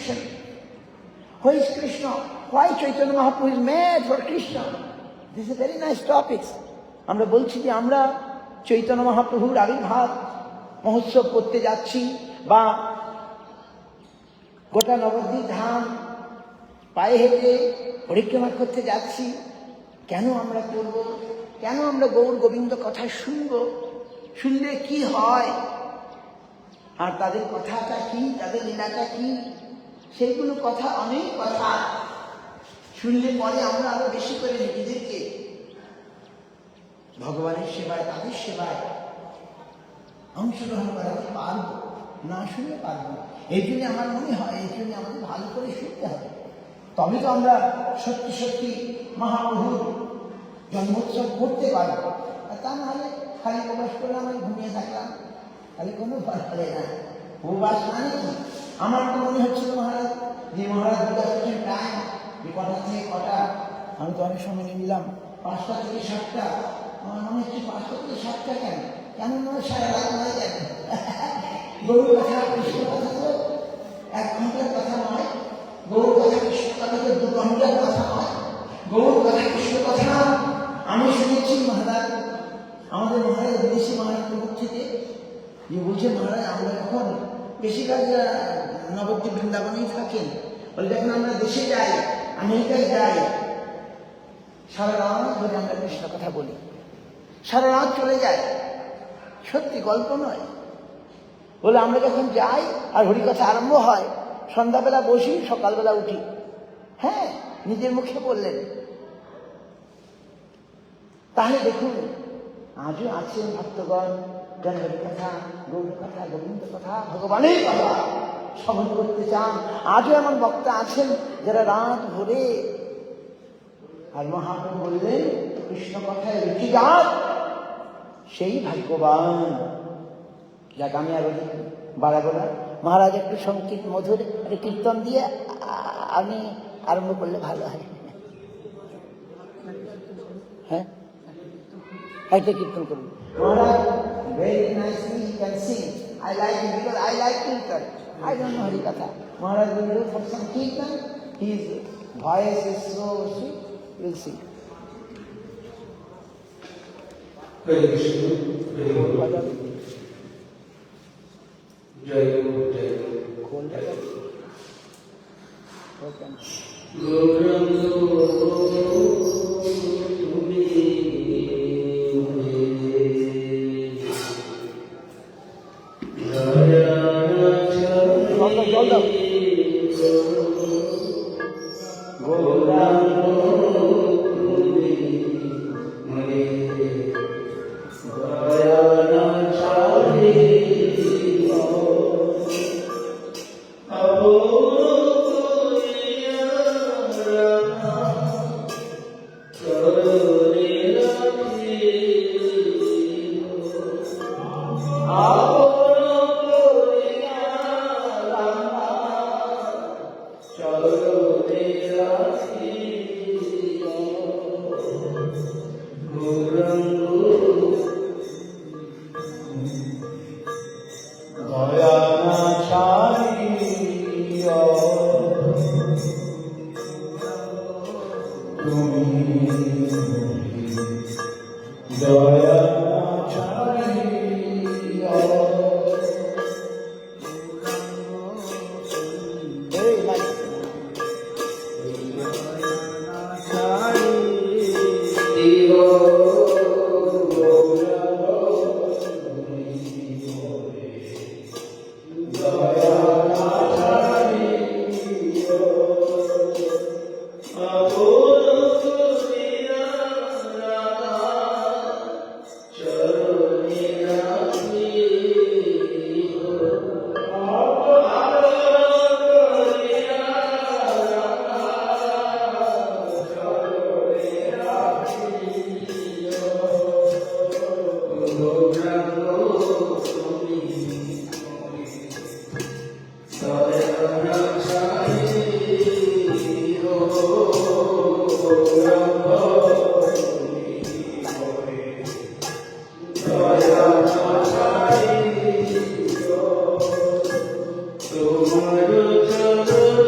connection. Who is Krishna? Why Chaitanya Mahaprabhu is made for Krishna? This is a very nice topic. আমরা বলছি যে আমরা চৈতন্য মহাপ্রভুর আবির্ভাব মহোৎসব করতে যাচ্ছি বা গোটা নবদ্বীপ ধাম পায়ে হেঁটে পরিক্রমা করতে যাচ্ছি। কেন আমরা করব? কেন আমরা গৌর গোবিন্দ কথা শুনব? শুনলে কি হয়, আর তাদের কথাটা কি, তাদের লীলাটা কি, সেইগুলো কথা, অনেক কথা শুনলে পরে আমরা আরো বেশি করে নিজেদেরকে ভগবানের সেবায়, তাদের সেবায় অংশগ্রহণ করাতে পারবো, না শুনলে পারবো না। এই জন্য আমার মনে হয় এই জন্য আমাদের ভালো করে শুনতে হবে, তবে তো আমরা সত্যি সত্যি মহাপ্রভুর জন্মোৎসব করতে পারবো। আর তা নাহলে খালি প্রবাস করলাম আমি ঘুমিয়ে থাকলাম, তাহলে কোনো ফল হবে না। প্রবাস মানে কি? আমার তো মনে হচ্ছিল মহারাজ যে মহারাজ দুর্গাপূজার টাইম যে কটা থেকে কটা, আমি তো অনেক সময় নিয়ে নিলাম 5টা থেকে 7টা। আমার মনে হচ্ছে 5টা থেকে 7টা কেন, কেমন মনে সারা রাত হয়ে যায়। গরুর কথা, কৃষ্ণ কথা তো 1 ঘন্টার কথা নয়, গরুর কথা কৃষ্ণ কথা তো 2 ঘন্টার কথা নয়, গরুর কথা কৃষ্ণ কথা। আমি শুনেছি মহারাজ, আমাদের মহারাজ বিদেশি মহারাজ প্রভুর থেকে যে বলছে, মহারাজ আমরা এখন বেশিরভাগ নবদ্বীপ বৃন্দাবনেই থাকেন, বলে যখন আমরা দেশে যাই, আমেরিকায় যাই, সারা রাত ধরে আমরা কৃষ্ণ কথা বলি, সারা রাত চলে যায়। সত্যি, গল্প নয়। বলে আমরা যখন যাই আর হরিকথা আরম্ভ হয়, সন্ধ্যাবেলা বসি, সকালবেলা উঠি। হ্যাঁ, নিজের মুখে বললেন। তাহলে দেখুন, আজও আছেন ভক্তগণ যারা হরিকথা, গৌর কথা, গোবিন্দ কথা, ভগবানের কথা শ্রবণ করতে চান। আজও এমন বক্তা আছেন যারা রাত ভরে, আর মহাপ্রভু বললেন কৃষ্ণ কথায় রুচি যার সেই ভাগ্যবান। যাক, আমি আর বাড়াবো না। মহারাজ একটু সংকীর্ত মধুর একটা কীর্তন দিয়ে আমি আরম্ভ করলে ভালো হয়। হ্যাঁ, একটা কীর্তন করুন মহারাজ। Very nicely he can sing. I like him because I like kirtan. I don't know Hari Katha. Maharaj will do for some kirtan. His voice is so sweet. We'll sing. Hare Krishna. Hare Krishna. Jai Guru. Jai Guru. Tomorrow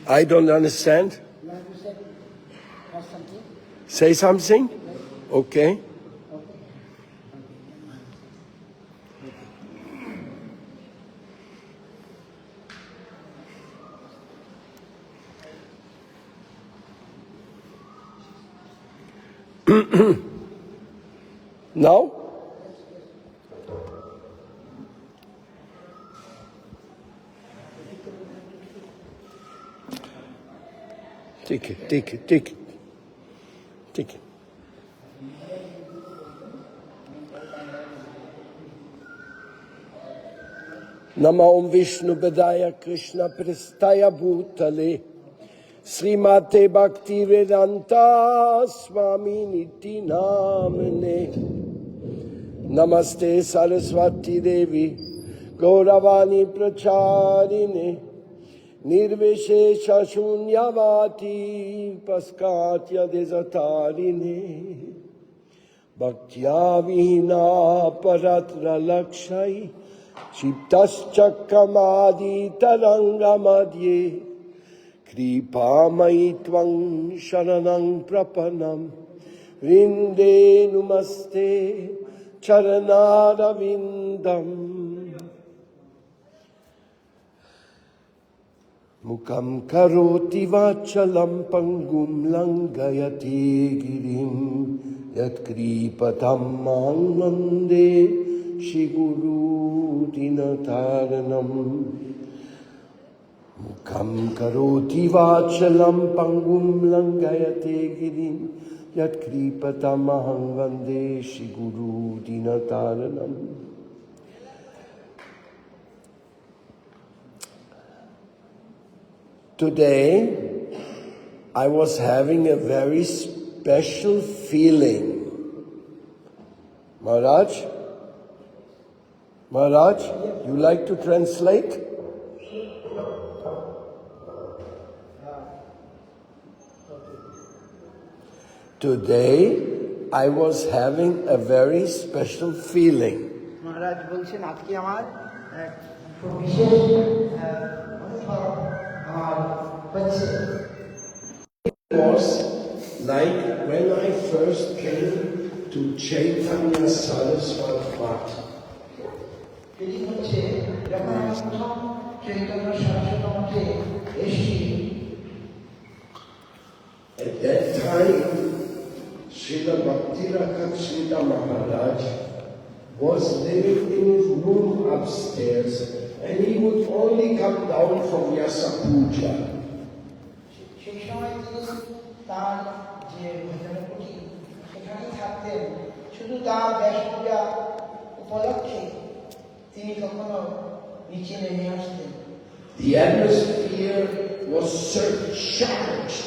I don't understand. You want to say or something? Say something? Okay. Okay. Now? Take it, take it, take it. Take it. Nama Om Vishnu Bedaya Krishna Pristaya Bhutale Srimate Bhakti Vedanta Swami Niti Namane Namaste Saraswati Devi Gauravani Pracharine Nirvishesha Shunyavati Paskatya Desatarine Bhaktya Vihina Paratra Lakshai Chiptaschakamadi Tarangamadye Kripamai Tvang Sharanang Prapanam Vinde Numaste Charanara Vindam Mukam Karoti Vachalam Pangum Langayati Girim Yat Kripatam Mande Shiguru Dinataranam Mukam Karoti Vachalam Pangum Langayate Girim Yat Kripatam Vande Shiguru Dinataranam. Today I was having a very special feeling. Maharaj, you like to translate? Today, I was having a very special feeling. মহারাজ বলছেন আজকে আমার খুব বিশেষ অনুভব আমার হচ্ছে It was like when I first came to Chaitanya Saraswati Mata. Feeling হচ্ছে যখন আমি প্রথম চৈতন্য সরস্বতী মঠে এসেছি। At that time, Srila Bhakti-Rakshita Maharaj was living in his room upstairs, and he would only come down from Vyasa Puja. সেই সময় তিনি তার যে ভজনকুটি সেখানেই থাকতেন, শুধু তার ব্যাস পূজা উপলক্ষে তিনি কখনো নিচে নেমে আসতেন। The atmosphere was surcharged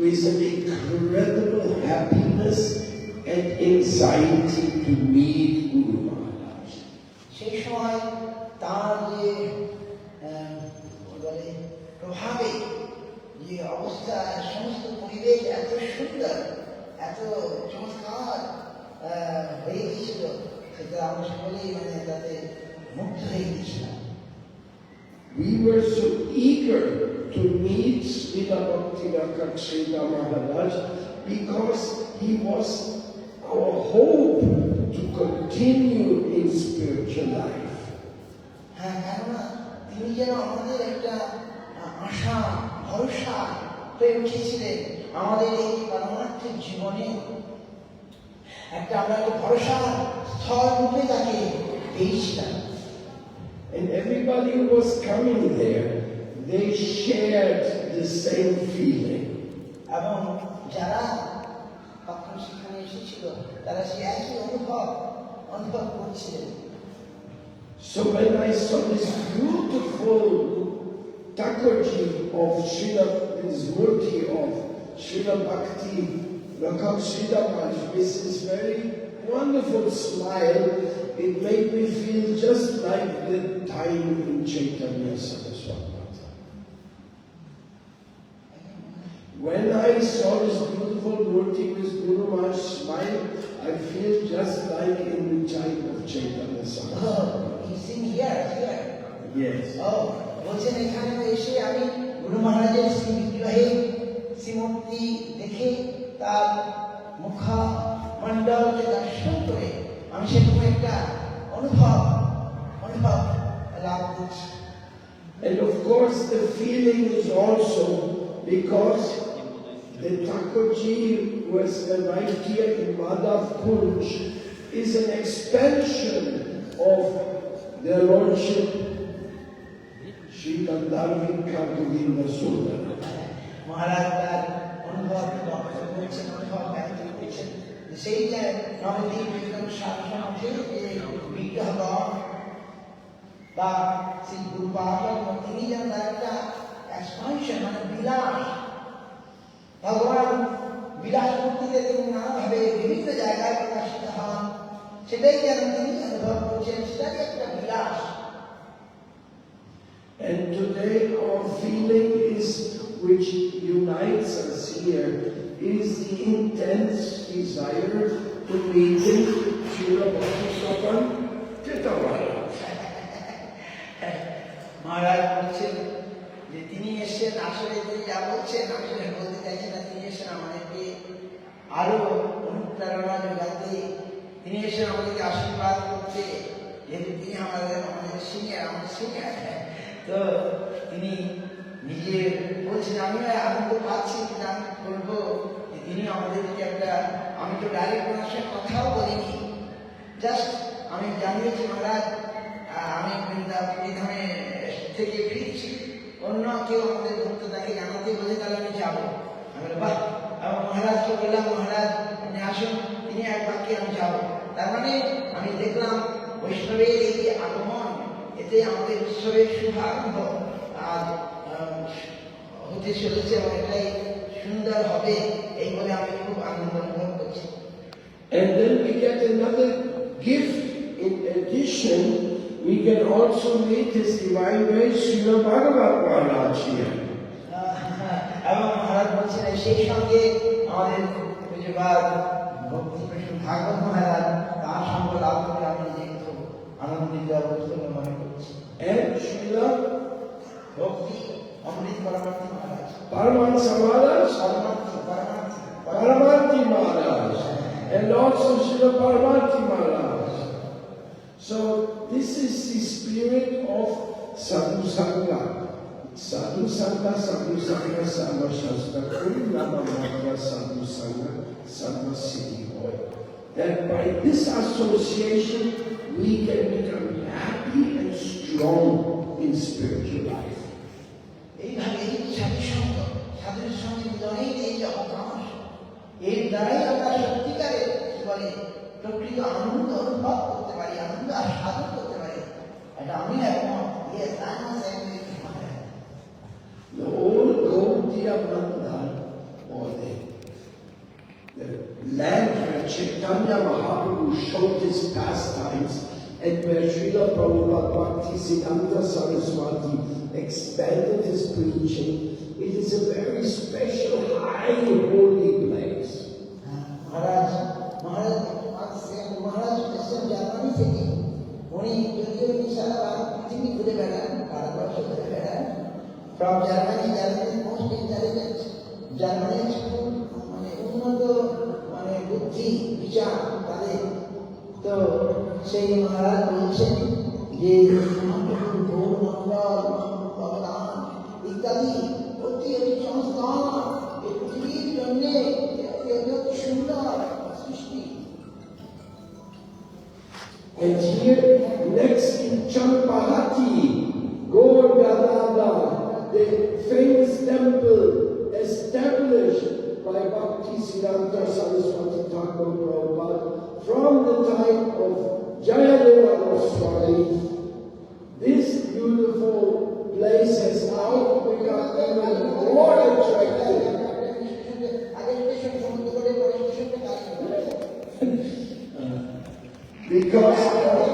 with an incredible happiness and anxiety to meet Guru Maharaj. সেই সময় তার যে বলে প্রভাবে যে অবস্থা, সমস্ত পরিবেশ এত সুন্দর, এত চমৎকার হয়ে গিয়েছিল, সেটা আমরা সকলেই তাতে মুগ্ধ হয়ে গিয়েছিলাম। We were so eager to meet Srila Bhakti-Rakshita Maharaj because he was our hope to continue in spiritual life. হ্যাঁ, কেননা তিনি যেন আমাদের একটা আশা, ভরসা হয়ে উঠেছিলেন আমাদের এই পারমার্থিক জীবনে। আমরা একটা ভরসার স্থল রূপে তাকে পেয়েছিলাম। And everybody who was coming there, they shared the same feeling. এবং যারা তখন সেখানে এসেছিল তারা সেই একই অনুভব করছিলেন। So when I saw this beautiful Thakurji of Srila, this murti of Srila Bhakti Rakshita Maharaj with this very wonderful smile, it made me feel just like the time in Chaitanya Saraswati Mata. When I saw this beautiful murti with Guru Maharaj smile, I feel just like in the time of Chaitanya Saraswati Mata. He's in here. Yes. বলছেন এখানে এসে আমি গুরু মহারাজের শ্রী বিগ্রহে শ্রীমূর্তি দেখে তার মুখমণ্ডলকে দর্শন করে আমি সেরকম একটা অনুভব লাভ করছি। And of course the feeling is also because the Thakurji was right here in Madhav Kunj is an expansion of their Lordship Sri Gandharvika Govinda Sundar. মহারাজ তার অনুভব ব্যক্ত করছেন সেই যে নবদ্বীপ শাসন যে বিগ্রহগণ বা শ্রী গুরুপাদ তিনি যেন তার একটা এক্সপানশন মানে বিলাস, ভগবান বিলাস মূর্তিতে তিনি নানাভাবে বিভিন্ন জায়গায় প্রকাশিত হন, সেটাই যেন তিনি অনুভব করছেন, সেটাই একটা বিলাস। And today our feeling is, which unites us here, is the intense desire to meet him, Srila Bhakti-Swapan Tirtha-Maharaj. মহারাজ বলছেন যে তিনি এসেছেন, আসলে তিনি যা বলছেন আসলে বলতে চাইছেন না, তিনি এসেছেন আমাদেরকে আরো অনুপ্রেরণা যোগাতে, তিনি এসেছেন আমাদেরকে আশীর্বাদ করতে, যেহেতু তিনি আমাদের সিনিয়র তো তিনি নিজে বলছেন আমি আনন্দ পাচ্ছি, কিন্তু আমি বলবো যে তিনি আমাদেরকে একটা, আমি তো ডাইরেক্ট ওনার সঙ্গে কথাও বলিনি, জাস্ট আমি জানিয়েছি মহারাজ আমি বৃন্দাবনে থেকে ফিরছি, অন্য কেউ আমাদের ভক্ততাকে জানাতে বলে তাহলে আমি যাবো। আমি বাহ, এবং মহারাজকে বললাম মহারাজ আপনি আসুন, তিনি এক বাক্যে আমি যাবো। তার মানে আমি দেখলাম বৈষ্ণবের এই যে আগমন, এতে আমাদের উৎসবের শুভারম্ভ আজ হতে চলেছে এবং এটাই সুন্দর হবে, এই বলে আমি খুব আনন্দ অনুভব করছি। And then we get another gift. In addition, we can also meet His Divine Grace Srila Bhagavat Maharaj here. এবং মহারাজ বলছেন সেই সঙ্গে আমাদের পূজ্যপাদ ভক্তিপ্রসূন ভাগবত মহারাজ, তার সঙ্গ লাভ করে আমি নিজেকে খুব আনন্দিত বলে মনে করছি। And Srila ভক্তি অমৃত পরমার্থী মহারাজ, Paramahansa Maharaj, Paramarthi Maharaj, and also Srila Paramarthi Maharaj. So this is the spirit of Sadhu Sangha. Sadhu Sangha, Sadhu Sangha, Sarva Shastra, Kuri Nama Matra Sadhu Sangha, Sarva Siddhi Hoy. That by this association we can become happy and strong in spiritual life. এইভাবে এই সাধুর সঙ্গে মিলনেই এই যে অভ্যাস, এর দ্বারাই আমরা সত্যিকারের কি বলে প্রকৃত আনন্দ অনুভব করতে পারি, আনন্দ আস্বাদন করতে পারি। এটা আমি একমত। Yes, I must agree with you. The old Gaudiya Bandha, or the land where Chaitanya Mahaprabhu showed his pastimes and where Srila Prabhupada Bhaktisiddhanta Saraswati expanded his preaching, it is a very special, high, holy place. মহারাজ এসেছেন Germany থেকে, উনি যদিও সারা পৃথিবী ঘুরে বেড়ান, ভারতবর্ষ ঘুরে বেড়ান, from Germany, most intelligent Germany school, মানে উন্নত মানে বুদ্ধি বিচার তাদের। তো সেই মহারাজ বলছেন যে মহাপ্রভুর গৌরমণ্ডল, মহাপ্রভু অবদান ইত্যাদি অতি অতি সংস্থান এই পৃথিবীর জন্যে সুন্দর সৃষ্টি। And here, next in Champahati, Govardhanada, the famous temple established by Bhaktisiddhanta Saraswati Thakur Prabhupada from the time of Jayadeva Goswami. This beautiful place has now become even more attractive. Because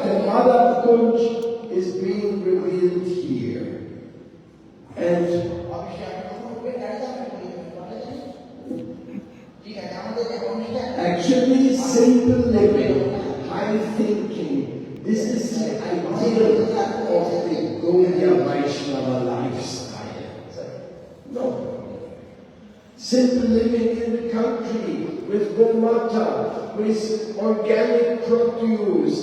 the Madhav Kunj is being revealed here. And actually, simple living, high thinking, this is the ideal of the Gaudiya Vaishnava lifestyle. simple living in the country, with Gomata, with organic produce,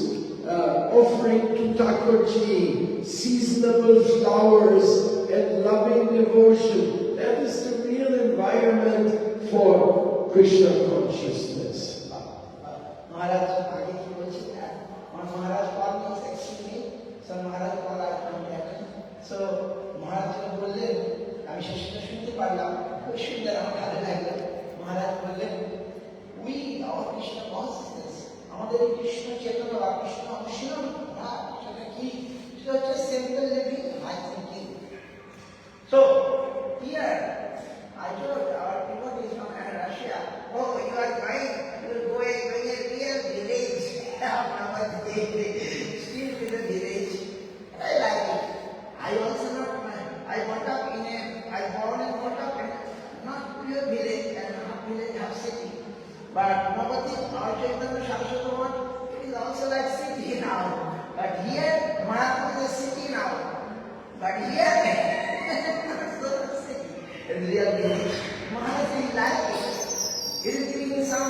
offering to Thakurji, seasonable flowers, and loving devotion. That is the real environment for Krishna consciousness. Maharaj, आगे की बोलছি না और महाराज call में section में सो महाराज call आया सो महाराज को बोलলেন আমি শেষটা শুনতে পারলাম খুব সুন্দর আমার ভালো লাগলো মহারাজ বললেন উই আওয়ার কৃষ্ণ কনসিয়াসনেস আমাদের এই কৃষ্ণ চেতনা বা কৃষ্ণ অনুশীলন না সেটা কি সেটা হচ্ছে simple living high thinking so here I told our devotees from Russia, oh, you are going a real village. Still with a village. I like it. I also not, I born and brought up in not pure village and not village, half city. But Navati, our Chaitanya Shastra, it is also like city now. But here, Maratha is a city now. But here, in real village. Maharaj is like it. It is giving some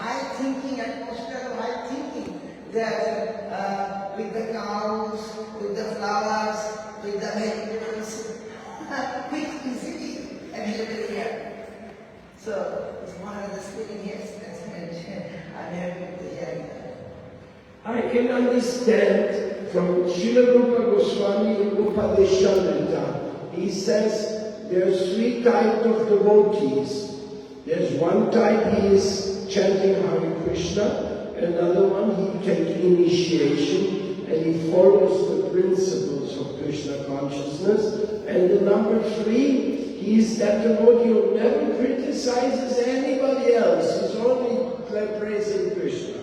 high thinking, atmosphere of high thinking. That with the cows, with the flowers, with the vegetables, quick, easily available here. So, Maharaj is speaking here, I'm happy to hear that. I can understand from Srila Rupa Goswami in Upadeshamrita. He says, there's three types of devotees. There's one type he is chanting Hare Krishna, another one he takes initiation and he follows the principles of Krishna consciousness, and the number three, he is that devotee who never criticizes anybody else, he's only praising Krishna.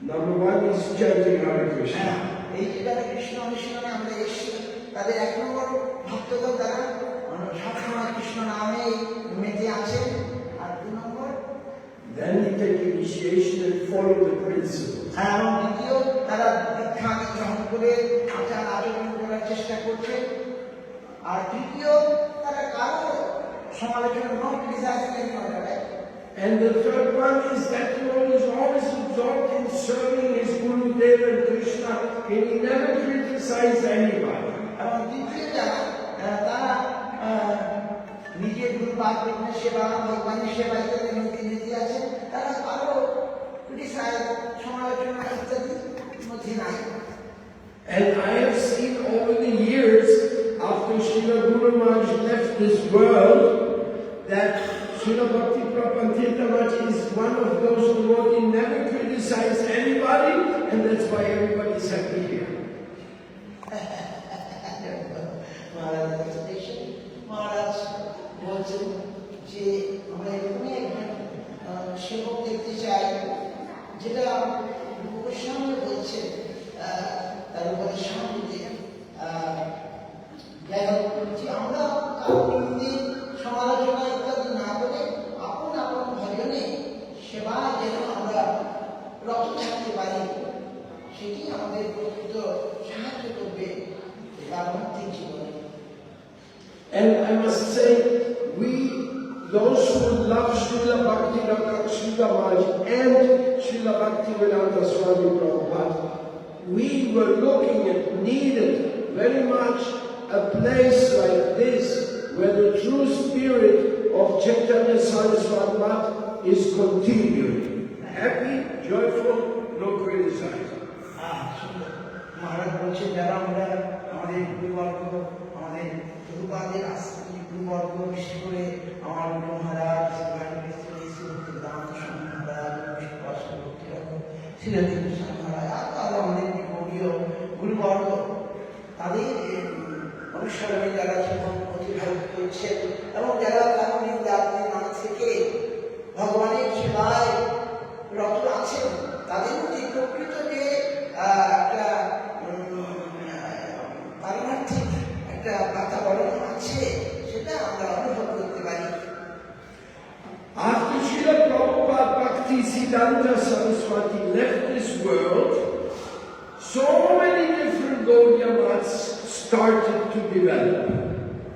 Number one is chanting Hare Krishna. এই যেটা কৃষ্ণ অনুশীলনে আমরা এসেছি তাদের এক নম্বর ভক্তগণ তারা সবসময় কৃষ্ণ নামে মেতে আছেন আর দুই নম্বর Then he take initiation and follow the principles. এবং দ্বিতীয় তারা দীক্ষা গ্রহণ করে আচার আচরণ করার চেষ্টা করছে আর তৃতীয় তারা কারো সমালোচনা নট ক্রিটিসাইজিং করে And the third one is that one is always absorbed in serving his Guru Dev and Krishna, and he never criticizes anybody. এবং দ্বিতীয় যারা তারা নিজের গুরু পাদ কৃষ্ণের সেবা ভগবানের সেবা ইত্যাদি নীতি আছে তারা কারো ক্রিটিসাইজ সমালোচনা ইত্যাদি মধ্যে নাই And I have seen over the years, after Srila Guru Maharaj left this world, that Srila Bhakti Prapanthita Maharaj is one of those devotees who never criticize anybody, and that's why everybody is happy here. মহারাজ বলছেন যে আমরা এরকমই একজন সেবক দেখতে চাই যেটা গোস্বামী বলছে তার উপরে শান্তিতে যাই হোক যে আমরা কারো বিরুদ্ধে সমালোচনা ইত্যাদি না করে আপন আপন ভজনে সেবা যেন আমরা রত থাকতে পারি সেটি আমাদের প্রকৃত সাহায্য করবে দাম্পত্যিক জীবনে And I must say, we, those who love Srila Bhakti Srila Maharaj and Srila Bhaktivedanta Swami Prabhupada, we were looking at, needed very much a place like this where the true spirit of Chaitanya Saraswati Math is continuing. Happy, joyful, no criticizing. মহারাজ বলছেন যারা আমরা আমাদের গুরুবর্গ আমাদের গুরুপাদের আশ্রী গুরুবর্গ বিশেষ করে আমার গুরু মহারাজ দান্ত স্বামী মহারাজ কষ্ট ভক্তি রকম শ্রীরতী স্বামী মহারাজ আরো আমাদের গৌরীয় গুরুবর্গ তাদের অনুসরণে যারা জীবন অতিবাহিত করছেন এবং যারা তাদের নাম থেকে ভগবানের সেবায় রত আছেন তাদের মধ্যে প্রকৃত যে একটা পারমার্থিক একটা বাতাবরণ আছে সেটা আমরা অনুভব করতে পারি After Srila Prabhupada Bhakti Siddhanta Saraswati left this world, so many different Gaudiya Maths started to develop.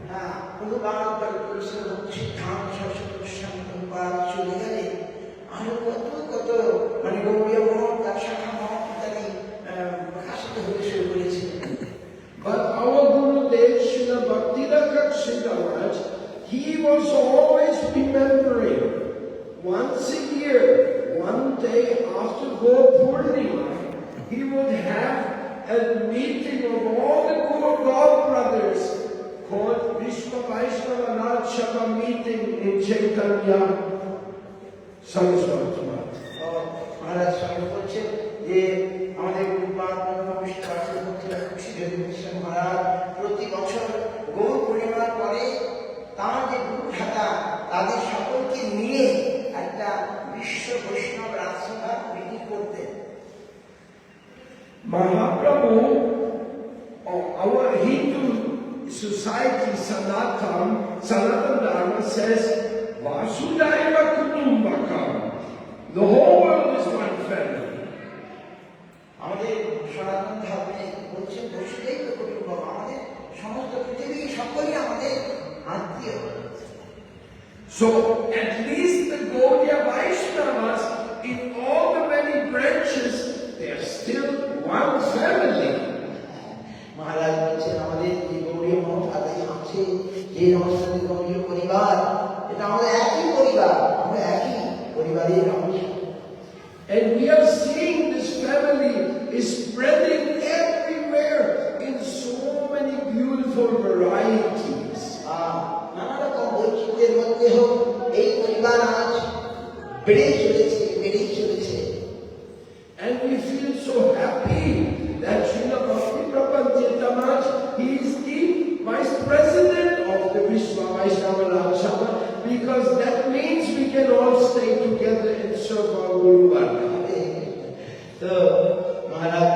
হ্যাঁ, প্রভু বারবার বলেছিল, সিদ্ধান্ত সরস্বতী গোস্বামী প্রভুপাদ চলে গেলে আরো কত কত মানে গৌরীয় মঠ, তার শাখা মঠ ইত্যাদি প্রকাশিত হতে শুরু করেছে। But our Gurudev, Srila Bhakti-Rakhat Siddharaj, he was always remembering once a year, one day after Gopurnima, he would have a meeting of all the God brothers called Vishwa Vaishnava Raj Sabha meeting in Chaitanya Saraswati Math. মহারাজ স্বামী বলছেন যে আমাদের মহারাজ প্রতি বছর গৌর পূর্ণিমার পরে তাঁর যে গুরু ভ্রাতা তাদের সকলকে নিয়ে একটা বিশ্ব বৈষ্ণব রাজসভা মিটিং করতেন। Mahaprabhu, our Hindu society, Sanatan Dharma says, Vasudhaiva Kutumbakam. The whole world is one family. আমাদের সনাতন ধর্মে বলছেন বসুদেব কুটুম্বকম, আমাদের সমস্ত পৃথিবী সকলেই আমাদের আত্মীয়। So at least the Gaudiya Vaishnavas, in all the many branches, they are still one family. মহারাজ বলছেন আমাদের যে গৌরীয় মঠ আদি আছে, যে আমাদের গৌরীয় পরিবার, এটা আমাদের একই পরিবার, আমরা একই পরিবারের অংশ। And we are seeing this family is spreading everywhere in so many beautiful varieties. নানা রকম বৈচিত্র্যের মধ্যেও এই পরিবার আজ বেড়েই চলেছে। And we feel so happy that Srila Bhakti Prapanchita Maharaj, he is the Vice President of the Vishwa Vaishnava Raj Sabha, because that means we can all stay together and serve our Guru Varga. তো মহারাজ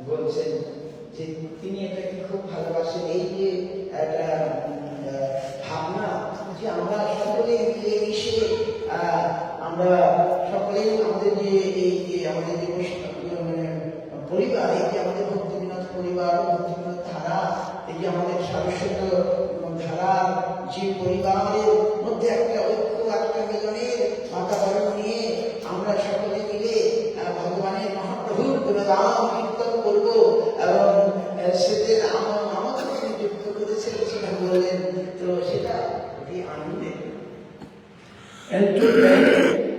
বলছেন যে তিনি এটাকে খুব ভালোবাসেন, এই যে একটা ভাবনা যে আমরা সকলে মিলে মিশে আমরা সকলেই আমাদের যে এই যে আমাদের যে পরিবার, এই যে আমাদের ভক্তি বিনোদ পরিবার, ভক্তি বিনোদ ধারা, এই যে আমাদের সারস্বত ধারার যে পরিবারের মধ্যে একটা ঐক্য, একটা মিলনের বাতাবরণ নিয়ে আমরা সকলে মিলে ভগবানের মহাপ্রভুর গুণগান কীর্তন করব এবং সেদের আমাদের যুক্ত করেছেন সেটা বললেন। তো সেটা অতি আনন্দের। And today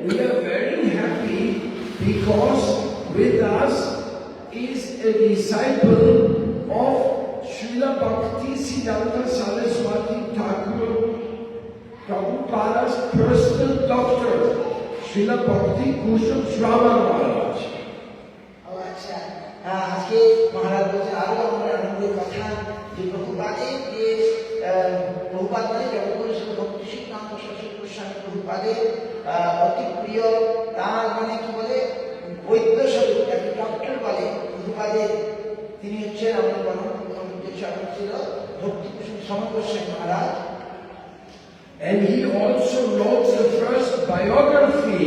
we are very happy because with us is a disciple of Srila Bhakti Siddhanta Saraswati Thakur, Prabhupada's personal doctor, Srila Bhakti Kushal Shrama Maharaj. আচ্ছা, আজকে মহারাজ বলছেন আরো আমার আনন্দের কথা যে প্রভুপাদের যে প্রভুপাদ মানে জগৎগুরু শ্রী ভক্তি সিদ্ধান্ত সরস্বতী গোস্বামী প্রভুপাদের অতি প্রিয়, তার মানে কি বলে বৈদ্য স্বরূপ, একটা ডক্টর বলে প্রভুপাদের, তিনি হচ্ছেন আমাদের চরণ ছিল ভক্তি সমগ্র মহারাজ। And he also wrote the first biography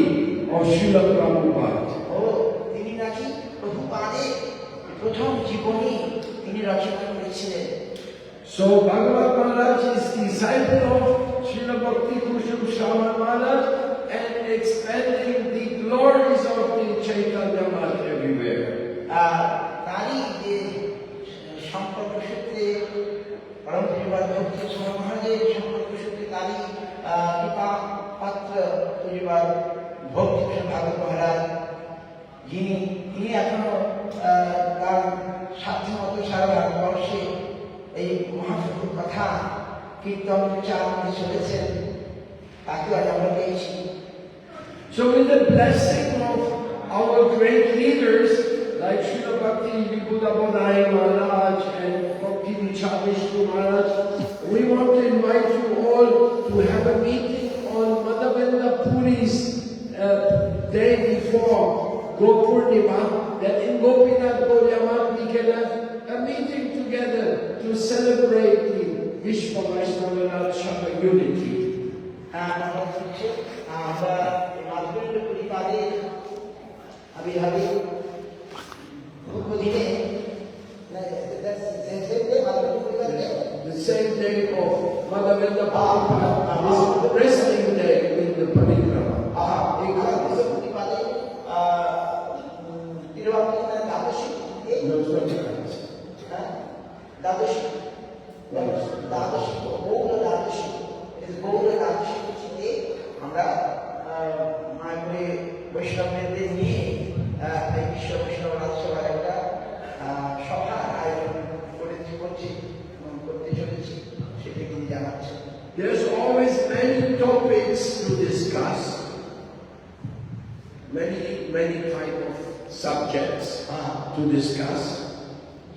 of Srila Prabhupada. তিনি নাকি প্রভুপাদের প্রথম জীবনী তিনি রচনা করেছিলেন। So Bhagavat Maharaj is disciple of Srila Bhakti Kushal Shrama Maharaj and expanding the glories of the Chaitanya Math everywhere. তারই যে সম্পর্ক সূত্রে পরম পরিবার ভক্তি মহারাজের সম্পর্ক সূত্রে তারই কৃপা পাত্র পরিবার ভক্তি ভাগবত মহারাজ, তিনি এখনো তার সাধ্যমতো সারা ভারতবর্ষে এই মহাপ্রভুর কথা কীর্তন প্রচার করে চলেছেন, তাকে আজ আমরা পেয়েছি। So with the blessing of our great leaders like Srila Bhakti Vibhuda Bodhai Maharaj and Bhakti Vishnu Maharaj, we want to invite you all to have a meeting on Madhavendra Puri's day before Gopurnima, that in Gopinath Gaudiya we can have a meeting together to celebrate the Vishwa Vaishnava Raj Sabha unity. আমরা মাধবেন্দ্র পরিবারের আবির্ভাবে দিনে same day of Madhavendra Prabhupada, this is the wrestling day in the parikrama. প্রতিবাদে তিরুভাবতী দ্বাদশী No, it's not right. দ্বাদশী দ্বাদশী গৌর দ্বাদশী গৌর দ্বাদশী তিথিতে আমরা মায়াপুরে বৈষ্ণবদের নিয়ে এই বিশ্ব বৈষ্ণব রাজসভার একটা সভার আয়োজন করতে চলেছি সেটা কিন্তু জানাচ্ছে। There's always many topics to discuss, many type of subjects to discuss.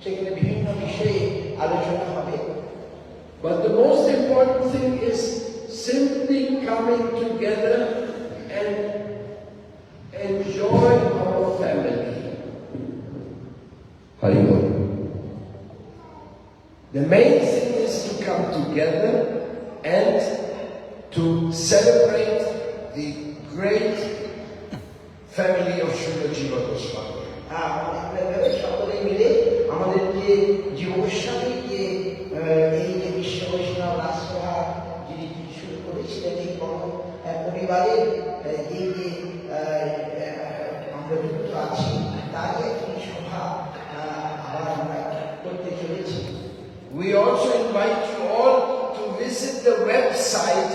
সেখানে বিভিন্ন বিষয়ে আলোচনা হবে। But the most important thing is simply coming together and enjoy our family. Haribol. The main thing is to come together and to celebrate the great family of Srila Jiva Goswami. সকলে মিলে আমাদের যে জীব গোস্বামী যে এই যে বিশ্ব বৈষ্ণব রাজসভা যিনি শুরু করেছিলেন এই পরিবারের এই যে আমরা যুক্ত আছি তার একটি সভা আবার আমরা করতে চলেছি। We also invite you all to visit the website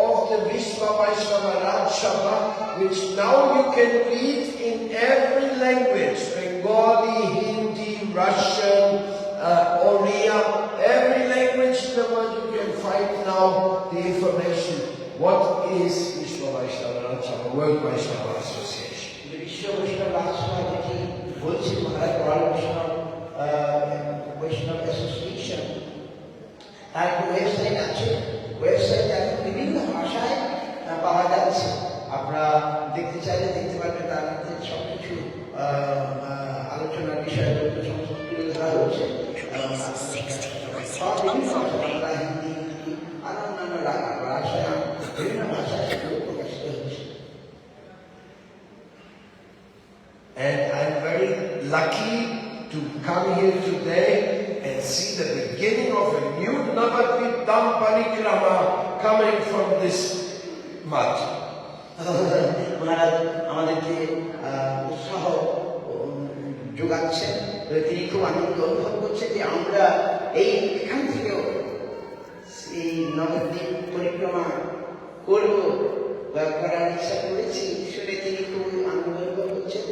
of the Vishwa Vaishnava Raj Sabha, which now you can read in every language, Bengali, Hindi, Russian, Oriya, every language in the world you can find now the information. What is Vishwa Vaishnava Raj Sabha, World Vaishnava Association? বিশ্ব বৈষ্ণব রাজসভা যেটি বলছি মহারাজ বৈষ্ণব association তার একটা website আছে, website এখন বিভিন্ন ভাষায় পাওয়া যাচ্ছে, আপনারা দেখতে চাইলে দেখতে পারবেন। তার মধ্যে সব কিছু আলোচনার বিষয়বস্তু সমস্ত তুলে ধরা হচ্ছে সব বিভিন্ন ভাষা, বাংলা, হিন্দি, ইংরেজি আর অন্যান্য ভাষায় বিভিন্ন ভাষায় সেগুলো প্রকাশিত হচ্ছে। And I'm very lucky to come here today and see the beginning of a new Navadvip Dham Parikrama coming from this mud. মহারাজ আমাদেরকে উৎসাহ যোগাচ্ছেন, তিনি খুব আনন্দ অনুভব করছেন যে আমরা এখান থেকেও এই নবদ্বীপ পরিক্রমা করব বা করার ইচ্ছা করেছি, শুনে তিনি খুব আনন্দ অনুভব করছেন।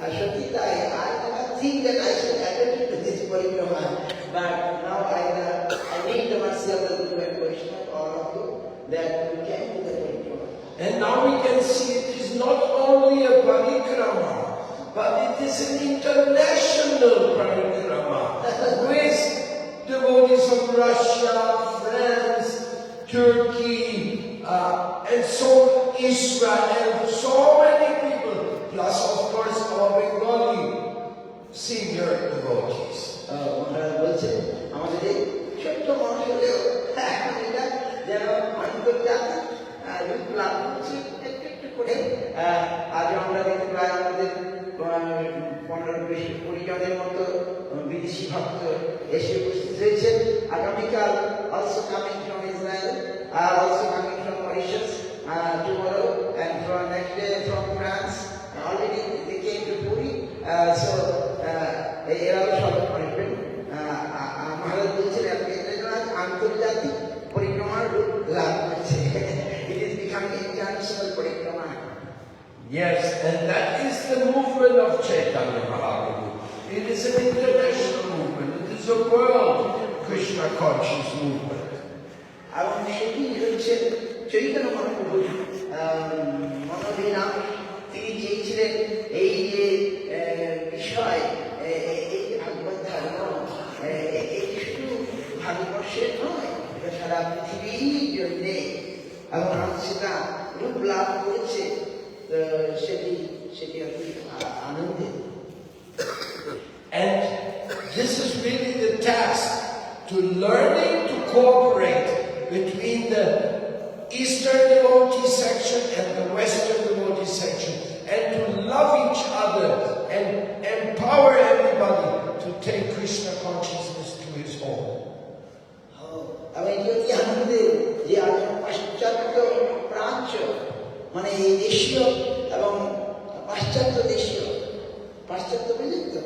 আর সত্যি তাই, I never think that I should ever do this parikrama, but now I need the mercy of the Guru and Vaishnava, all of you, that we can do the parikrama. And now we can see it is not only a parikrama, but it is an international parikrama with devotees from Russia, France, Turkey, and so Israel, so many people, plus of course our Bengali senior devotees. মহারাজ বলছেন আমাদের এই ছোট্ট মানুষ হলেও এখন এটা যেন আন্তর্জাতিক রূপ লাভ করছে একটু একটু করে। আজ আমরা দেখতে পাই আমাদের 15-20 জনের মতো বিদেশি ভক্ত এসে উপস্থিত হয়েছেন। আগামীকাল also coming from Israel, also coming from Mauritius tomorrow, and from next day from France. Already they came to Puri, so এরাও সব আসবেন। মহারাজ বলছেন আন্তর্জাতিক পরিক্রমার রূপ লাভ করছে। It is becoming international পরিক্রমা। Yes, and that is the movement of Chaitanya Mahaprabhu. It is an international movement. It is a world Krishna conscious movement. এবং সেটি হচ্ছে চৈতন্য মহাপ্রভুর মনোবিনাম। তিনি চেয়েছিলেন এই যে বিষয়, এই যে ভাগবত ধর্ম, এই শুধু ভারতবর্ষের নয়, এটা সারা পৃথিবীর জন্যে, এবং সেটা রূপ লাভ করেছে, সেটি আর কি আনন্দের। And this is really the task, to learning to cooperate between the Eastern devotee section and the Western devotee section, and to love each other and empower everybody to take Krishna consciousness to his home. মানে এই দেশীয় এবং পাশ্চাত্য দেশীয়, পাশ্চাত্য বুঝলেন তো,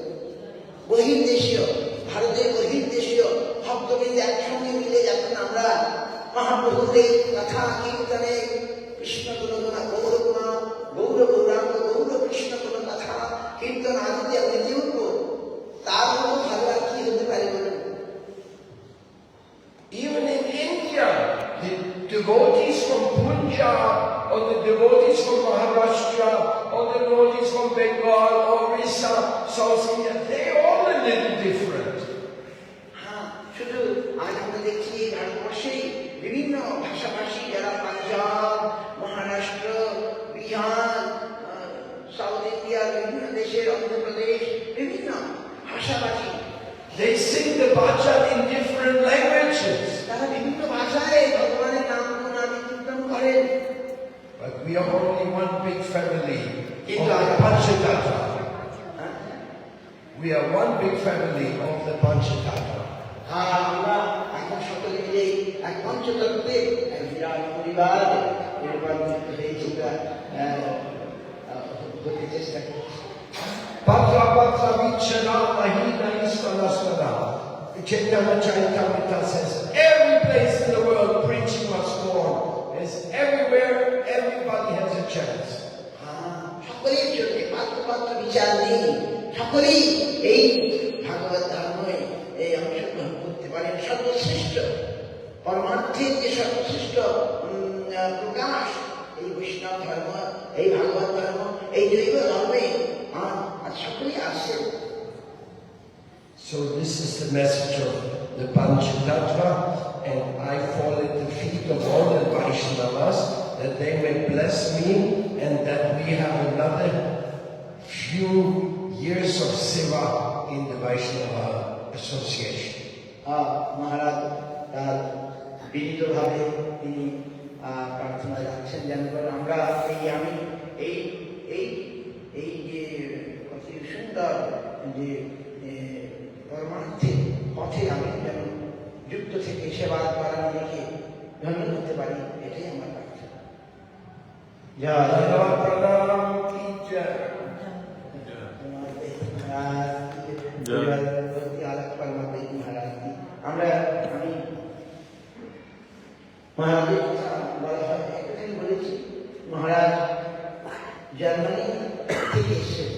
বহির্দেশীয়, ভারতের বহির্দেশীয় ভক্তবৃন্দ একসঙ্গে মিলে যখন আমরা মহাপ্রভুর এই কথা কীর্তনে কৃষ্ণ গুণগুণা গৌরগুণা গৌর গৌরাঙ্গ গৌর কৃষ্ণ গুণ কথা কীর্তন আদিতে মেতে উঠব, তার মতো ভালো আর কি হতে পারে বলুন? Even in India, the devotees from Punjab, or the devotees from Maharashtra, or the devotees from Bengal, or Orissa, South India, they all a little different. হ্যাঁ, শুধু আজ আমরা দেখছি এই ভারতবর্ষেই বিভিন্ন ভাষাভাষী যারা পাঞ্জাব, মহারাষ্ট্র, বিহার, সাউথ ইন্ডিয়ার বিভিন্ন দেশের, অন্ধ্রপ্রদেশ, বিভিন্ন ভাষাভাষী, They sing the bhajan in different languages. তারা বিভিন্ন ভাষায় ভগবানের নাম গুণাদি কীর্তন করেন। But we are only one big family of the Panchatattva. We are one big family of the Panchatattva. আর আমরা এখন সকলে মিলে এক পঞ্চতত্ত্বে এক বিরাট পরিবার রূপান্তরিত হয়েছি, হতে চেষ্টা করছি। Patra Patra Vichana Mahina Istanastana. Chaitanya Charitamrita says, every place in the world preaching must go on. As everywhere, everybody has a chance. সকলের জন্য পাত্র পাত্র বিচার নেই, সকলেই এই ভাগবত ধর্মে এই অংশগ্রহণ করতে পারেন। সর্বশ্রেষ্ঠ পরমার্থের যে সর্বশ্রেষ্ঠ প্রকাশ এই বৈষ্ণব ধর্ম, এই ভাগবত ধর্ম, এই জৈব ধর্মে আর সকলেই আসছেন। So this is the message of the Panchatattva, and I fall at the feet of all the Vaishnavas that they may bless me and that we have another few years of Seva in the Vaishnava Association. মহারাজ তার বিনীতভাবে তিনি প্রার্থনা রাখছেন যেন আমরা আমি এই এই এই যে অতি সুন্দর যে পরমার্থের পথে আমি যেন যুক্ত থেকে সেবা করা নিজেকে ধন্য করতে পারি, এটাই আমার প্রার্থনা। Pranam Pranam Ki Jai. আমরা আমি মহারাজের কথা বলা হয়, একটাই বলেছি, মহারাজ জার্মানি থেকে এসেছেন।